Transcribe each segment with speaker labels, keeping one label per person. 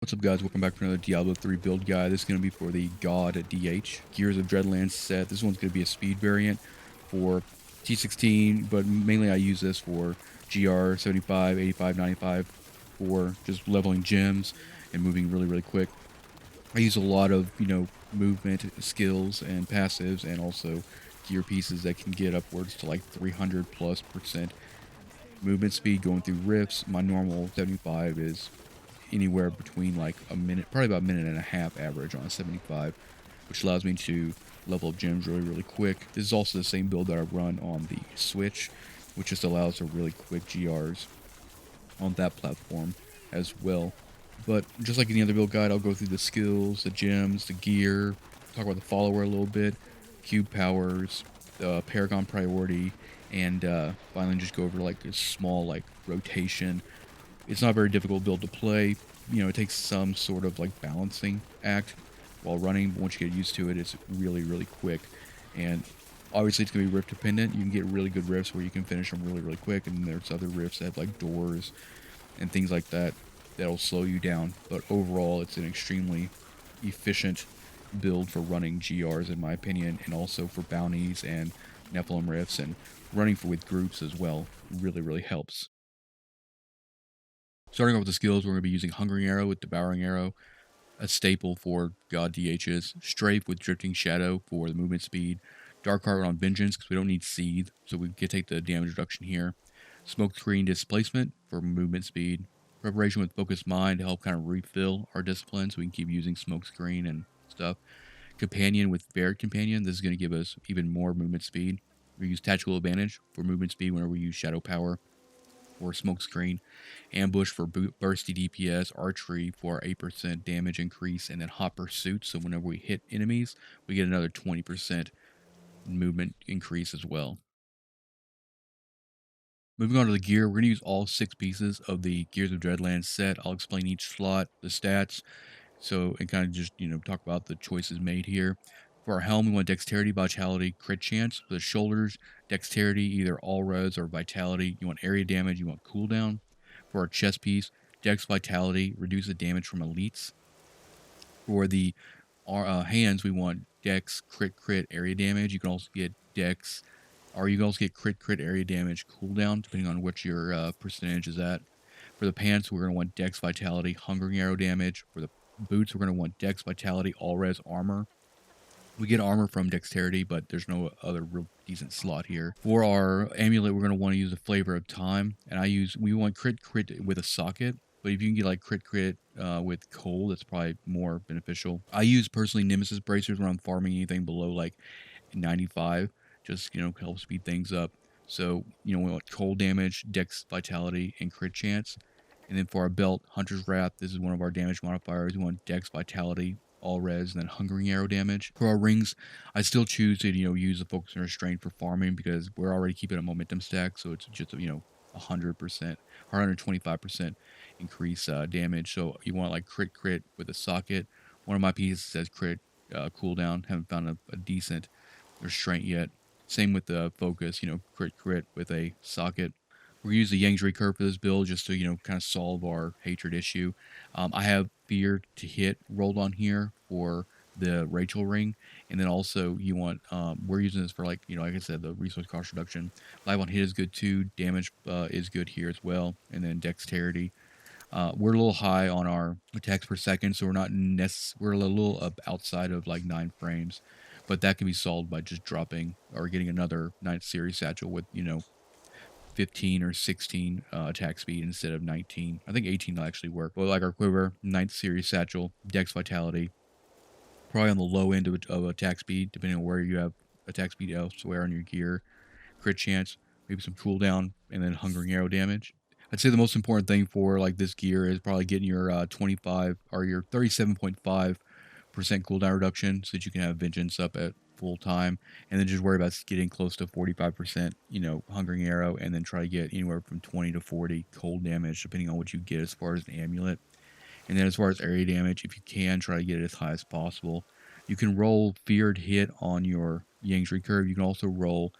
Speaker 1: What's up, guys? Welcome back for another Diablo 3 build guide. This is going to be for the God DH Gears of Dreadlands set. This one's going to be a speed variant for T16, but mainly I use this for GR 75, 85, 95 for just leveling gems and moving really quick. I use a lot of, movement skills and passives and also gear pieces that can get upwards to like 300+% movement speed going through rifts. My normal 75 is anywhere between like a minute, probably about a minute and a half average on a 75, which allows me to level up gems really quick. This is also the same build that I run on the Switch, which just allows for really quick GRs on that platform as well. But just like any other build guide, I'll go through the skills, the gems, the gear, talk about the follower a little bit, cube powers, the Paragon priority, and finally just go over like a small like rotation. It's not a very difficult build to play. It takes some sort of like balancing act while running, but once you get used to it, it's really quick. And obviously it's going to be rift dependent. You can get really good rifts where you can finish them really quick, and then there's other rifts that have like doors and things like that that'll slow you down. But overall, it's an extremely efficient build for running GRs in my opinion, and also for bounties and Nephilim rifts, and running with groups as well really helps. Starting off with the skills, we're going to be using Hungering Arrow with Devouring Arrow, a staple for God DHs, Strafe with Drifting Shadow for the movement speed, Dark Heart on Vengeance because we don't need Seethe, so we can take the damage reduction here, Smoke Screen Displacement for movement speed, Preparation with Focused Mind to help kind of refill our discipline so we can keep using Smoke Screen and stuff, Companion with Varied Companion, this is going to give us even more movement speed. We use Tactical Advantage for movement speed whenever we use Shadow Power, or Smoke Screen, Ambush for bursty DPS, Archery for 8% damage increase, and then Hot Pursuit, so whenever we hit enemies, we get another 20% movement increase as well. Moving on to the gear, we're going to use all 6 pieces of the Gears of Dreadlands set. I'll explain each slot, the stats, and kind of just, talk about the choices made here. For our helm, we want Dexterity, Vitality, Crit Chance. For the shoulders, Dexterity, either All Res or Vitality. You want area damage, you want cooldown. For our chest piece, Dex Vitality, reduce the damage from elites. For the hands, we want Dex, Crit, area damage. You can also get Dex, or you can also get Crit, area damage cooldown, depending on what your percentage is at. For the pants, we're going to want Dex, Vitality, Hungering Arrow damage. For the boots, we're going to want Dex, Vitality, All Res, Armor. We get armor from Dexterity, but there's no other real decent slot here. For our amulet, we're going to want to use a Flavor of Time, and we want Crit with a socket, but if you can get like Crit with Cold, that's probably more beneficial. I use personally Nemesis Bracers when I'm farming anything below like 95, just, help speed things up. So, we want Cold damage, Dex Vitality, and Crit Chance. And then for our belt, Hunter's Wrath, this is one of our damage modifiers. We want Dex Vitality, All Res, and then Hungering Arrow damage. For our rings, I still choose to, use the Focus and Restraint for farming because we're already keeping a momentum stack, so it's just, 100% or 125% increase damage. So you want like crit with a socket. One of my pieces says crit cooldown. Haven't found a decent restraint yet. Same with the focus, crit with a socket. We're going to use the Yang's recurve for this build just to, kind of solve our hatred issue. I have Fear to Hit rolled on here for the Rachel ring. And then also we're using this for like I said, the resource cost reduction. Live on hit is good too. Damage is good here as well. And then dexterity. We're a little high on our attacks per second, so we're a little outside of like 9 frames. But that can be solved by just dropping or getting another 9th series satchel with, 15 or 16 attack speed instead of 19. I think 18 will actually work. But like our quiver, 9th series satchel, dex vitality, probably on the low end of attack speed, depending on where you have attack speed elsewhere on your gear. Crit chance, maybe some cooldown, and then hungering arrow damage. I'd say the most important thing for like this gear is probably getting your 25 or your 37.5% cooldown reduction so that you can have vengeance up at full time, and then just worry about getting close to 45%, hungering arrow, and then try to get anywhere from 20 to 40 cold damage depending on what you get as far as an amulet. And then as far as area damage, if you can, try to get it as high as possible. You can roll feared hit on your Yang's recurve. You can also roll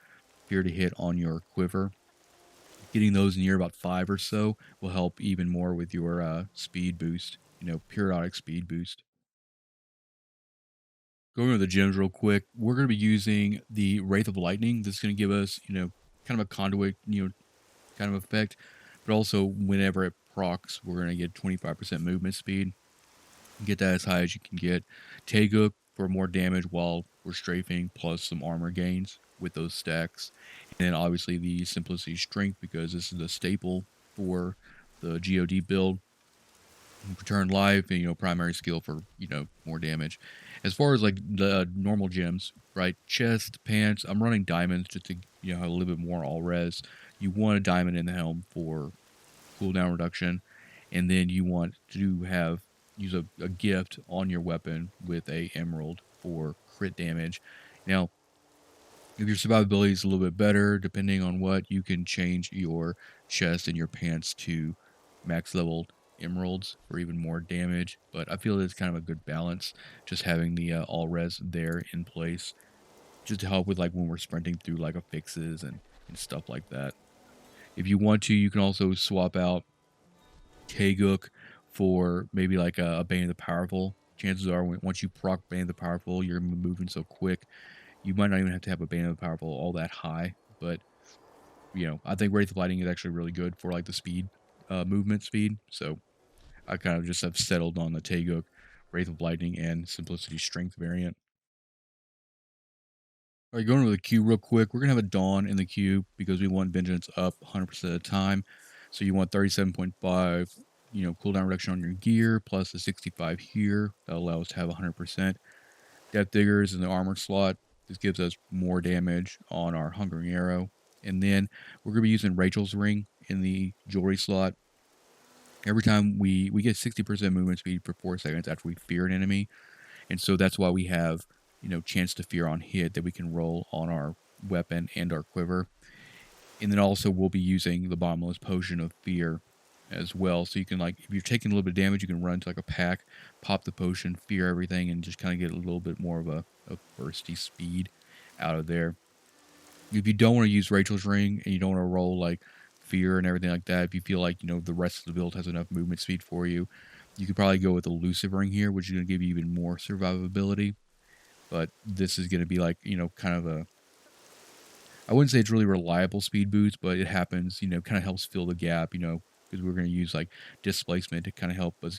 Speaker 1: fear to hit on your quiver. Getting those near about 5 or so will help even more with your speed boost. periodic speed boost. Going over the gems real quick, we're going to be using the Wraith of Lightning. This is going to give us, kind of a conduit, kind of effect. But also, whenever it procs, we're going to get 25% movement speed. Get that as high as you can get. Taeguk for more damage while we're strafing, plus some armor gains with those stacks. And then obviously the Simplicity Strength, because this is the staple for the GOD build. Return life and primary skill for more damage. As far as like the normal gems, right? Chest, pants. I'm running diamonds just to have a little bit more all res. You want a diamond in the helm for cooldown reduction, and then you want to use a gift on your weapon with a emerald for crit damage. Now, if your survivability is a little bit better, depending on what, you can change your chest and your pants to max leveled emeralds for even more damage. But I feel it's kind of a good balance, just having the all res there in place, just to help with like when we're sprinting through like affixes and stuff like that. If you want to, you can also swap out Taeguk for maybe like a Bane of the Powerful. Chances are, once you proc Bane of the Powerful, you're moving so quick you might not even have to have a Bane of the Powerful all that high, but I think Wraith of Lightning is actually really good for like the speed, movement speed. So I kind of just have settled on the Taeguk, Wraith of Lightning, and Simplicity Strength variant. All right, going over the queue real quick. We're gonna have a Dawn in the queue because we want Vengeance up 100% of the time. So you want 37.5, cooldown reduction on your gear plus the 65 here. That allows us to have 100%. Death Diggers in the armor slot. This gives us more damage on our Hungering Arrow. And then we're going to be using Rachel's Ring in the jewelry slot. Every time we get 60% movement speed for 4 seconds after we fear an enemy. And so that's why we have, chance to fear on hit that we can roll on our weapon and our quiver. And then also we'll be using the Bottomless Potion of Fear as well. So you can, like, if you're taking a little bit of damage, you can run to like a pack, pop the potion, fear everything, and just kind of get a little bit more of a bursty speed out of there. If you don't want to use Rachel's Ring and you don't want to roll like fear and everything like that, if you feel like, the rest of the build has enough movement speed for you, you could probably go with Elusive Ring here, which is going to give you even more survivability. But this is going to be like, kind of a, I wouldn't say it's really reliable speed boost, but it happens, kind of helps fill the gap, because we're going to use like displacement to kind of help us,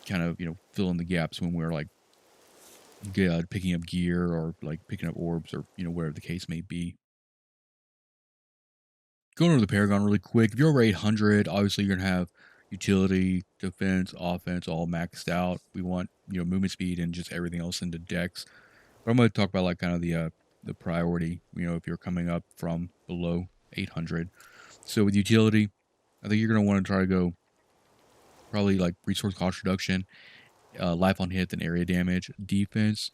Speaker 1: kind of, fill in the gaps when we're like picking up gear or like picking up orbs or, whatever the case may be. Going over the Paragon really quick, if you're over 800, obviously you're going to have utility, defense, offense all maxed out. We want, movement speed and just everything else into dex. But I'm going to talk about like kind of the priority, if you're coming up from below 800. So with utility, I think you're going to want to try to go probably like resource cost reduction, life on hit, and area damage. Defense,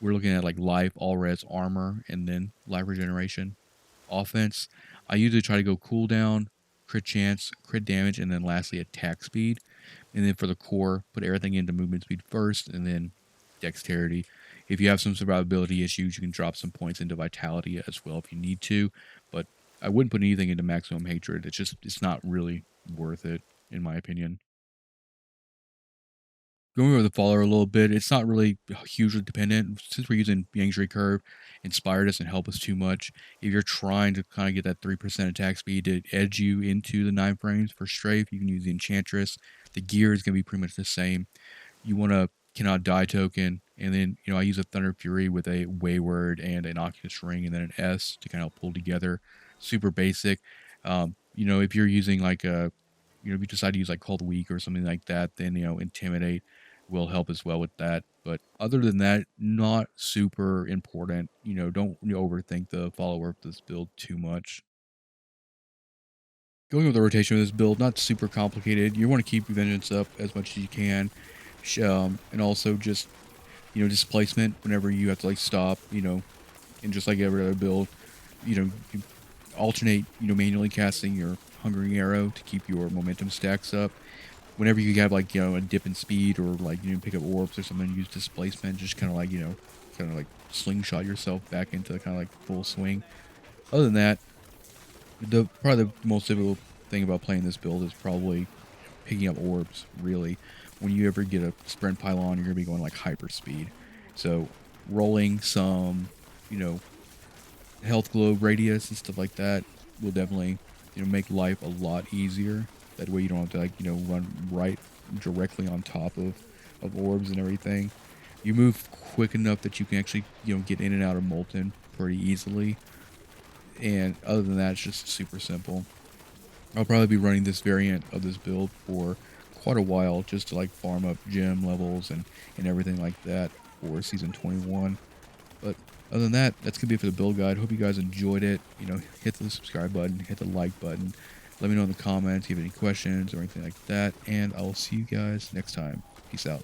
Speaker 1: we're looking at like life, all res, armor, and then life regeneration. Offense, I usually try to go cooldown, crit chance, crit damage, and then lastly attack speed. And then for the core, put everything into movement speed first, and then dexterity. If you have some survivability issues, you can drop some points into vitality as well if you need to. But I wouldn't put anything into maximum hatred. It's not really worth it, in my opinion. Going over the follower a little bit, it's not really hugely dependent. Since we're using Yang's Recurve, Inspire doesn't help us too much. If you're trying to kind of get that 3% attack speed to edge you into the 9 frames for strafe, you can use the Enchantress. The gear is going to be pretty much the same. You want a Cannot Die token, and then, I use a Thunder Fury with a Wayward and an Oculus Ring, and then an S to kind of pull together. Super basic. If you're using like if you decide to use like Cold Weak or something like that, then, Intimidate will help as well with that. But other than that, not super important. Don't overthink the follower of this build too much. Going with the rotation of this build, not super complicated. You want to keep Vengeance up as much as you can. And also just, displacement whenever you have to like stop, and just like every other build, you alternate, manually casting your Hungering Arrow to keep your momentum stacks up. Whenever you have like, a dip in speed or like, pick up orbs or something, use displacement, just kind of like, kind of like slingshot yourself back into kind of like full swing. Other than that, probably the most difficult thing about playing this build is probably picking up orbs, really. When you ever get a sprint pylon, you're going to be going like hyper speed. So rolling some, you know, health globe radius and stuff like that will definitely, make life a lot easier. That way you don't have to, like, run right directly on top of orbs and everything. You move quick enough that you can actually, get in and out of molten pretty easily. And other than that, it's just super simple. I'll probably be running this variant of this build for quite a while just to like farm up gem levels and everything like that for season 21. But other than that, that's gonna be it for the build guide. Hope you guys enjoyed it. Hit the subscribe button, hit the like button. Let me know in the comments if you have any questions or anything like that, and I will see you guys next time. Peace out.